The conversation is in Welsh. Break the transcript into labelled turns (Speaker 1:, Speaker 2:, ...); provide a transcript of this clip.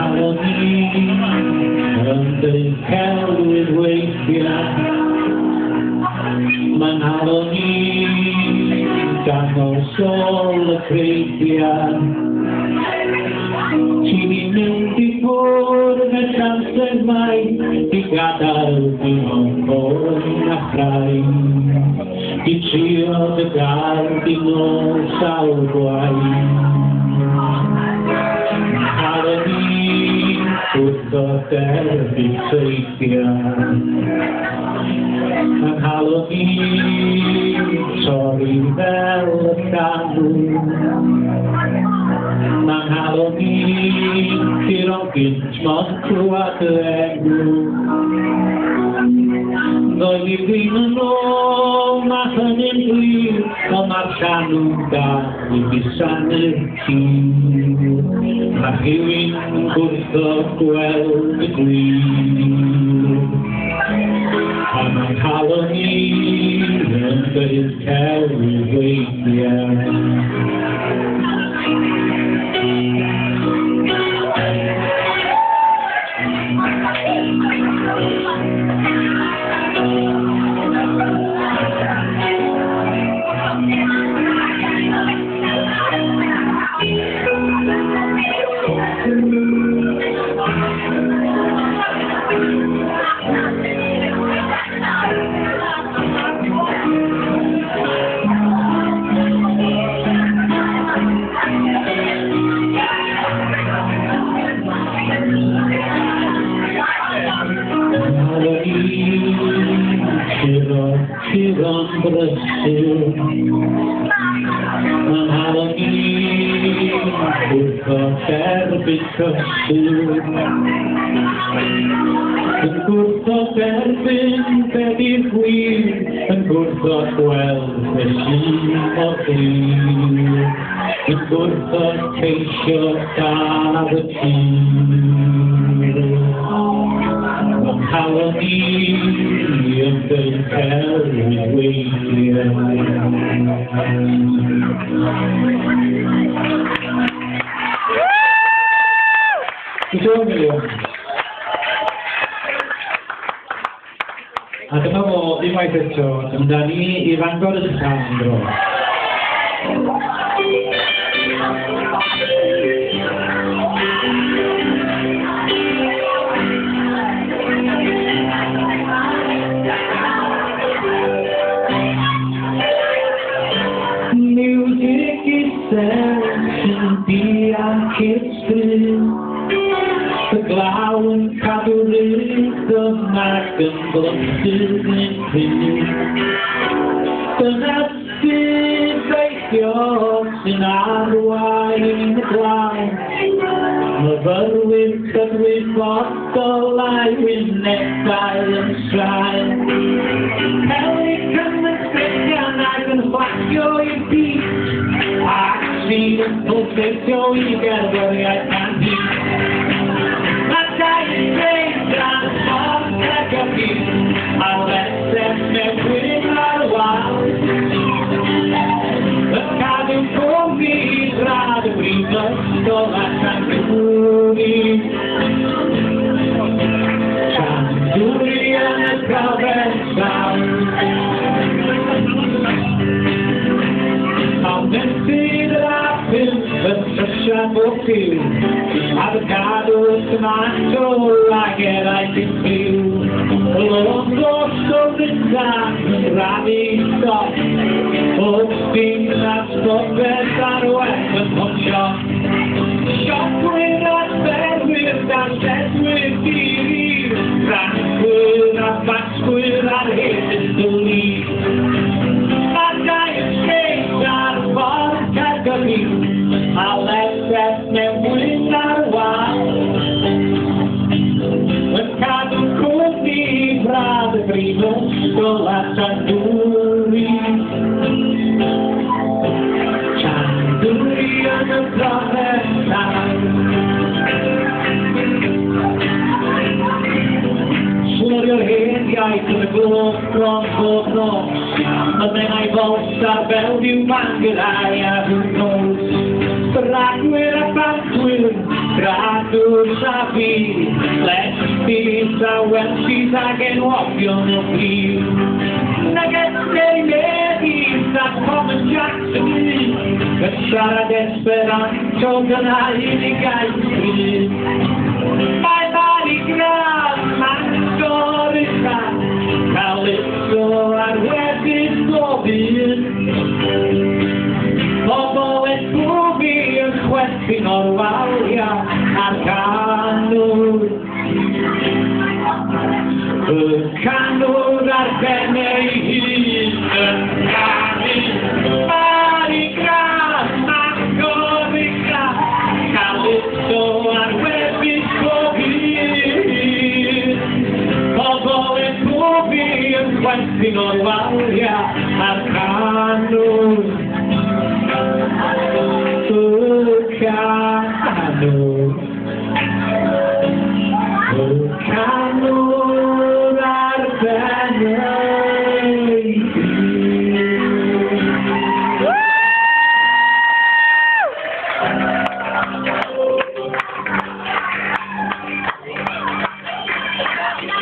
Speaker 1: Halloween, and the hell is weithiau. Mae'n Halloween, gan o'r sol y creigiau. Ti'n mynd I fod yn y chanser mai, I gadael dy o'n a chrau. I trio dy gael dy nôl sawl gwaith. Halloween, wrth o derby treigiau. Mae'n Halloween, torri fel y llanw. Mae'n Halloween, i'r gynt mo'n clywed y enw. Doedd I ddim yn ôl, mae hynny'n glir, ond mae'r llanw'n dal I bisanu'r cyd. Mae rhywun gwrtho gweld y glir. A mae'n Halloween yn dweud cerdd weithiau. Cyron brysur Mae'n Halloween wrth o derbyn cysur Yn gwrth o derbyn beth i'r gwir Yn gwrth o gweld be sy'n o glir Yn gwrth o ceisio dad y tir Mae'n Halloween yn dweud cerdd weithiau. A dyma fo, unwaith eto, amdani I Fangor y Sandro. Y glaw yn cadw rhythm ac yn blodyn yn hyn. Dyna sy'n deithio sy'n arwain y glaw. Myfyrwyr cydwybodol a'i wynebau yn straen. Helig yn y sgrifian ac yn fflasio I byd. Ac sy'n yn pwlsio I gerddoriaeth can hyd. A lesem newid ar wal Y cadw gwmni rad y brifysgol a Llandwri Llandwri yn y profesal Ond yn sydd yr apel yn trysio o fyw A dy cadw y tomato ag eraill yn fyw Lôn gos o fytan yn rhannu stop O'r sting a stopeth ar web yn hwnsio Siopwyr a sberwyr darlledwyr diri Rhanwyr a basgwyr ar hyn yn dwli Mae gael streis ar ffordd Caergybi A lesef newid ar wal Yn cadw cwmni brad y brifysgol a Llandwri Llandwri yn y profesal Slorio'r hen iaith yn y gloch bron bob nos Myddengau bost ar Belgiw Bangorau a Hwngos Bragwyr a bantwyr Gradwr sa fi, les byd a welshys ag enwogion o brif. Nag esneu nevis a Thomas Jackson, y siarad Esperanto dyna unig iaith bryd. Mae Mari Gran, Mangor Isan, Calypso ar wedyn gofyn. Pobl yn gwfi yn chwerthin o'r waliau a'r gael